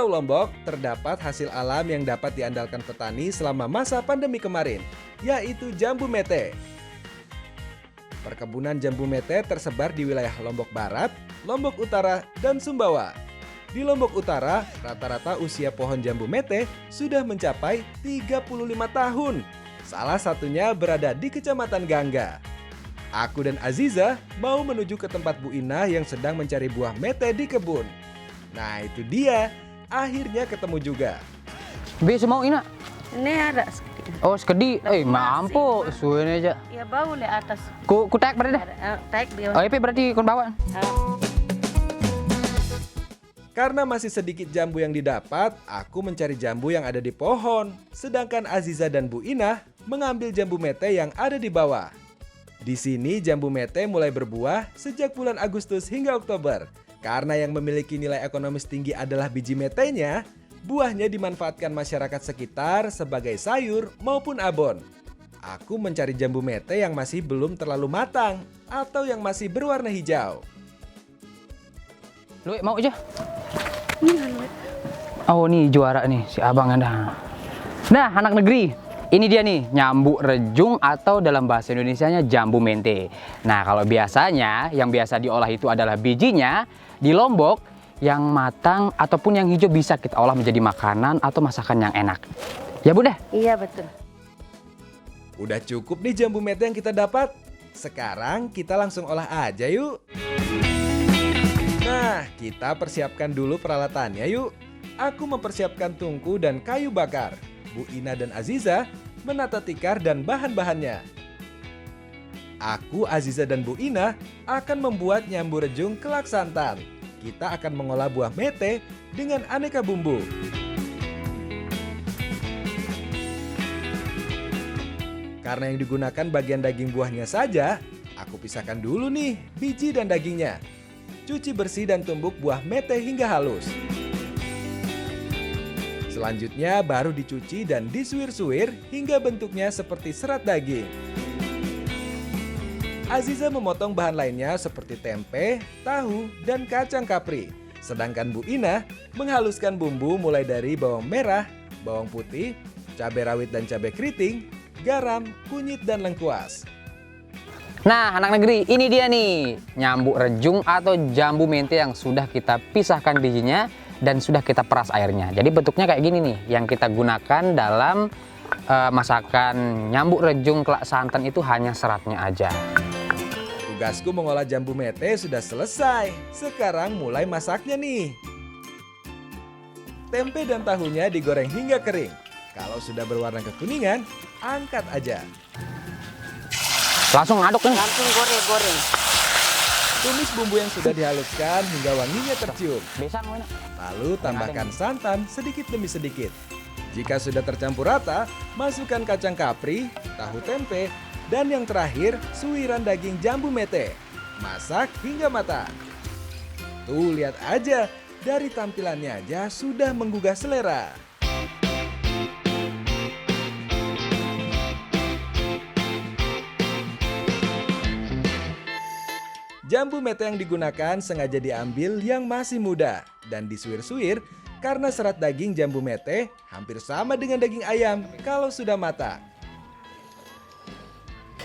Pulau Lombok terdapat hasil alam yang dapat diandalkan petani selama masa pandemi kemarin, yaitu jambu mete. Perkebunan jambu mete tersebar di wilayah Lombok Barat, Lombok Utara, dan Sumbawa. Di Lombok Utara, rata-rata usia pohon jambu mete sudah mencapai 35 tahun. Salah satunya berada di Kecamatan Gangga. Aku dan Aziza mau menuju ke tempat Bu Inah yang sedang mencari buah mete di kebun. Nah itu dia, akhirnya ketemu juga. Bisa mau Ina? Ini ada sedikit. Oh sekedi, mampu, suwe aja. Ya bau le atas. Ku tek berarti dah. Taik dia. Oh iya berarti kon bawa. Karena masih sedikit jambu yang didapat, aku mencari jambu yang ada di pohon. Sedangkan Aziza dan Bu Inah mengambil jambu mete yang ada di bawah. Di sini jambu mete mulai berbuah sejak bulan Agustus hingga Oktober. Karena yang memiliki nilai ekonomis tinggi adalah biji metenya, buahnya dimanfaatkan masyarakat sekitar sebagai sayur maupun abon. Aku mencari jambu mete yang masih belum terlalu matang atau yang masih berwarna hijau. Lu mau aja? Oh nih juara nih si abang ada. Nah anak negeri, ini dia nih nyambu rejung atau dalam bahasa Indonesianya jambu mente. Nah kalau biasanya yang biasa diolah itu adalah bijinya. Di Lombok yang matang ataupun yang hijau bisa kita olah menjadi makanan atau masakan yang enak. Ya Bunda? Iya betul. Udah cukup nih jambu mete yang kita dapat. Sekarang kita langsung olah aja yuk. Nah, kita persiapkan dulu peralatannya yuk. Aku mempersiapkan tungku dan kayu bakar. Bu Ina dan Aziza menata tikar dan bahan-bahannya. Aku, Aziza, dan Bu Ina akan membuat nyambu rejung kelak santan. Kita akan mengolah buah mete dengan aneka bumbu. Karena yang digunakan bagian daging buahnya saja, aku pisahkan dulu nih biji dan dagingnya. Cuci bersih dan tumbuk buah mete hingga halus. Selanjutnya baru dicuci dan disuir-suir hingga bentuknya seperti serat daging. Aziza memotong bahan lainnya seperti tempe, tahu, dan kacang kapri. Sedangkan Bu Ina menghaluskan bumbu mulai dari bawang merah, bawang putih, cabai rawit dan cabai keriting, garam, kunyit, dan lengkuas. Nah anak negeri, ini dia nih nyambu rejung atau jambu mente yang sudah kita pisahkan bijinya dan sudah kita peras airnya. Jadi bentuknya kayak gini nih yang kita gunakan dalam masakan nyambu rejung kelak santan itu hanya seratnya aja. Tugasku mengolah jambu mete sudah selesai. Sekarang mulai masaknya nih. Tempe dan tahunya digoreng hingga kering. Kalau sudah berwarna kekuningan, angkat aja. Langsung aduk nih. Langsung goreng-goreng. Tumis bumbu yang sudah dihaluskan hingga wanginya tercium. Bisa nggak? Lalu tambahkan santan sedikit demi sedikit. Jika sudah tercampur rata, masukkan kacang kapri, tahu tempe, dan yang terakhir suiran daging jambu mete. Masak hingga matang. Tuh lihat aja, dari tampilannya aja sudah menggugah selera. Jambu mete yang digunakan sengaja diambil yang masih muda dan disuir-suir karena serat daging jambu mete hampir sama dengan daging ayam kalau sudah matang.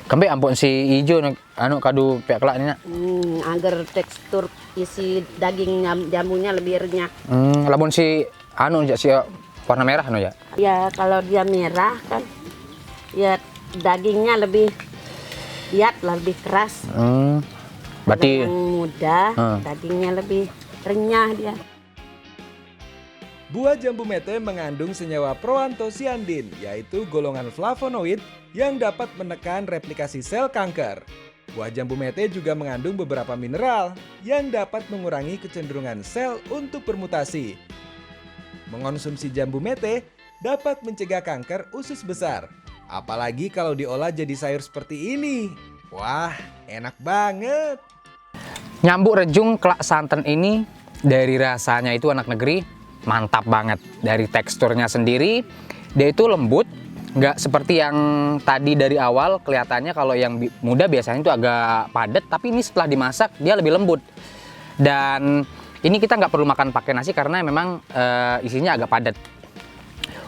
Kembe ampun si ijo anu kadu pek kelak ini nak. Agar tekstur isi daging jambunya lebih renyah. Lamun si anu si warna merah anu ya. Ya kalau dia merah kan, ya dagingnya lebih lihat lah lebih keras. Berarti yang muda, dagingnya lebih renyah dia. Buah jambu mete mengandung senyawa proantosiandin, yaitu golongan flavonoid yang dapat menekan replikasi sel kanker. Buah jambu mete juga mengandung beberapa mineral yang dapat mengurangi kecenderungan sel untuk bermutasi. Mengonsumsi jambu mete dapat mencegah kanker usus besar, apalagi kalau diolah jadi sayur seperti ini. Wah, enak banget! nyambu rejung kelak santan ini dari rasanya itu anak negeri mantap banget. Dari teksturnya sendiri dia itu lembut, nggak seperti yang tadi dari awal kelihatannya kalau yang muda biasanya itu agak padat, tapi ini setelah dimasak dia lebih lembut. Dan Ini kita nggak perlu makan pakai nasi karena memang isinya agak padat.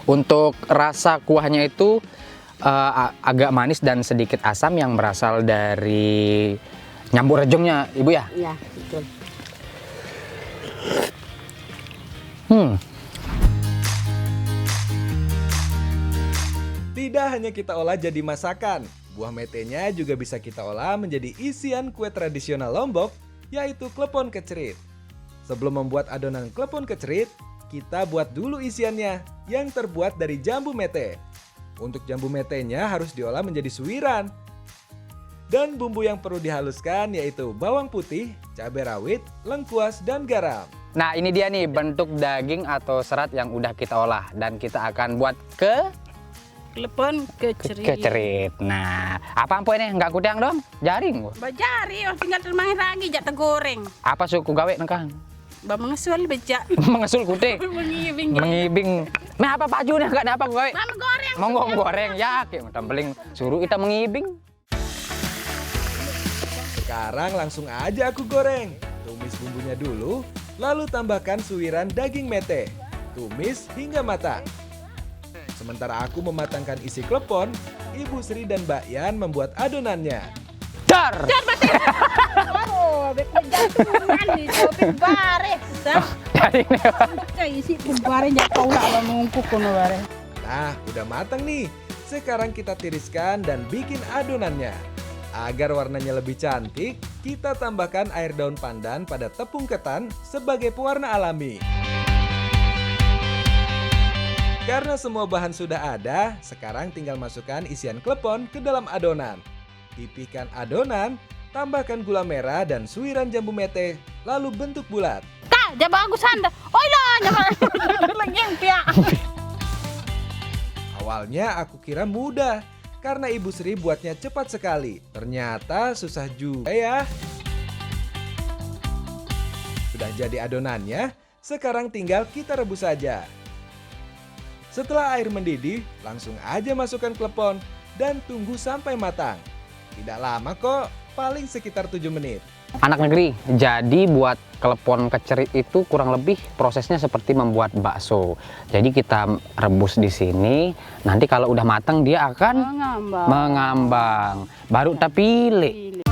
Untuk rasa kuahnya itu agak manis dan sedikit asam yang berasal dari nyambu rejungnya, Ibu ya? Iya, betul. Tidak hanya kita olah jadi masakan, buah metenya juga bisa kita olah menjadi isian kue tradisional Lombok, yaitu klepon kecerit. Sebelum membuat adonan klepon kecerit, kita buat dulu isiannya yang terbuat dari jambu mete. Untuk jambu metenya harus diolah menjadi suiran. Dan bumbu yang perlu dihaluskan yaitu bawang putih, cabai rawit, lengkuas, dan garam. Nah, ini dia nih bentuk daging atau serat yang udah kita olah dan kita akan buat Klepon kecerit. kecerit. Nah, apa ampo ini? Nggak kutiang dong? Jaring. Bajari, tinggal termahin lagi jatah goreng. Apa suku gawe nengkang? Ba mengesul becak. Mengesul kutik. Mengibing. Mengibing. Meh apa baju nih? Nggak ada apa gawe? Mama goreng. Monggo goreng ya, kayak tempeling suruh kita mengibing. Sekarang langsung aja aku goreng. Tumis bumbunya dulu, lalu tambahkan suiran daging mete. Tumis hingga matang. Sementara aku mematangkan isi klepon, Ibu Sri dan Mbak Yan membuat adonannya. Dar! Oh, betul jatuhan di topik bare. Jadi ini, Pak. Kayak isi bare jatuh lah mengungkup kono bare. Nah, udah matang nih. Sekarang kita tiriskan dan bikin adonannya. Agar warnanya lebih cantik, kita tambahkan air daun pandan pada tepung ketan sebagai pewarna alami. Karena semua bahan sudah ada, sekarang tinggal masukkan isian klepon ke dalam adonan. Pipihkan adonan, tambahkan gula merah dan suiran jambu mete, lalu bentuk bulat. Kak, jangan bagus anda. Oi lah, jangan lagi yang pihak. Awalnya aku kira mudah, karena Ibu Sri buatnya cepat sekali. Ternyata susah juga ya. Sudah jadi adonannya, sekarang tinggal kita rebus saja. Setelah air mendidih, langsung aja masukkan klepon dan tunggu sampai matang. Tidak lama kok, paling sekitar 7 menit. Anak negeri, jadi buat klepon kecerit itu kurang lebih prosesnya seperti membuat bakso. Jadi kita rebus di sini, nanti kalau udah matang dia akan mengambang. Baru kita pilih.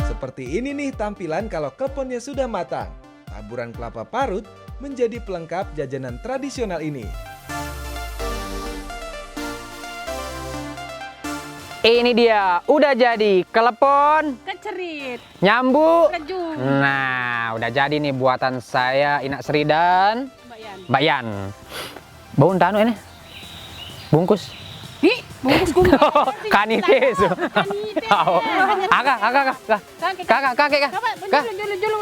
Seperti ini nih tampilan kalau kleponnya sudah matang. Taburan kelapa parut menjadi pelengkap jajanan tradisional ini. Ini dia, udah jadi klepon Kecerit. nyambu. Rejung. Nah, udah jadi nih buatan saya, Inak Sri dan Mbak Yan. Bau tanu ini, bungkus. Hi, bungkus gumbu. Kanite. Kakak.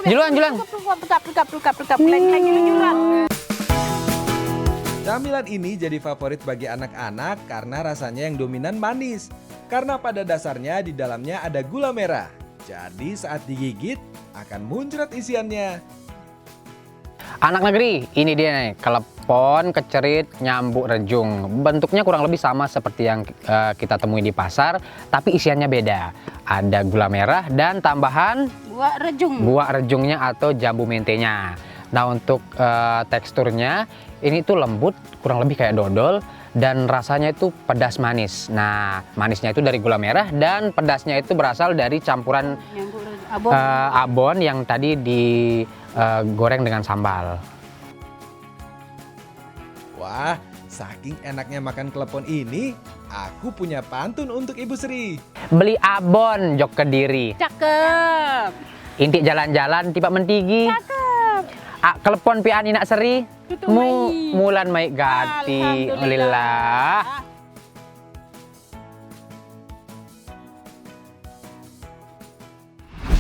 Jualan. Camilan ini jadi favorit bagi anak-anak karena rasanya yang dominan manis. Karena pada dasarnya di dalamnya ada gula merah. Jadi saat digigit akan muncrat isiannya. Anak negeri, ini dia nih, klepon kecerit nyambu rejung. Bentuknya kurang lebih sama seperti yang kita temui di pasar, tapi isiannya beda. Ada gula merah dan tambahan Buat rejung. buah rejungnya atau jambu mentenya. Nah, untuk teksturnya ini tuh lembut, kurang lebih kayak dodol, dan rasanya itu pedas manis. Nah, manisnya itu dari gula merah dan pedasnya itu berasal dari campuran abon yang tadi digoreng dengan sambal. Wah, saking enaknya makan klepon ini, aku punya pantun untuk Ibu Sri. Beli abon jok Kediri, Cakep. intik jalan-jalan tiba mentigi. Cakep. Klepon pian Inak Sri, Tutup mai. mulan maik gati. Alhamdulillah. Alhamdulillah.